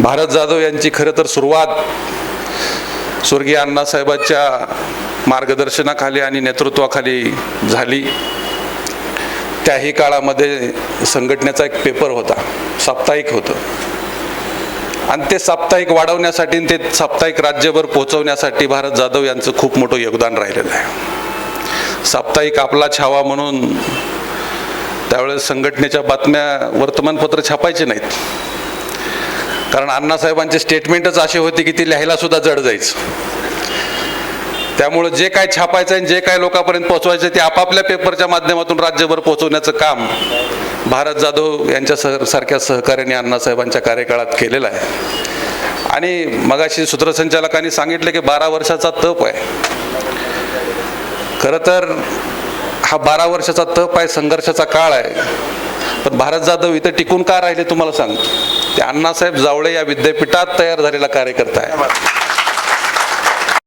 भारत जाधव यांची खरं तर सुरुवात स्वर्गीय अण्णासाहेबांच्या मार्गदर्शनाखाली आणि नेतृत्वाखाली झाली। त्याही काळामध्ये संघटनेचा एक पेपर होता, साप्ताहिक होतं, आणि ते साप्ताहिक वाढवण्यासाठी ते साप्ताहिक राज्यभर पोहोचवण्यासाठी भारत जाधव यांचं खूप मोठं योगदान राहिलेलं आहे। साप्ताहिक आपला छावा म्हणून त्यावेळेस संघटनेच्या बातम्या वर्तमानपत्र छापायचे नाहीत, कारण अण्णासाहेबांचे स्टेटमेंटच असे होते की ती लिहायला सुद्धा जड जायचं। त्यामुळे जे काय छापायचं आणि जे काय लोकांपर्यंत पोहोचवायचं ते आपापल्या पेपरच्या माध्यमातून राज्यभर पोहोचवण्याचं काम भारत जाधव यांच्या सारख्या सहकार्याने अण्णासाहेबांच्या कार्यकाळात केलेलं आहे। आणि मगाशी सूत्रसंचालकांनी सांगितले की 12 वर्षाचा तप आहे। खरं तर हा 12 वर्षाचा तप आहे, संघर्षाचा काळ आहे, पण भारत जाधव इथं टिकून का राहिले तुम्हाला सांगतो, ते अण्णासाहेब जावळे या विद्यापीठात तयार झालेला कार्यकर्ता आहे।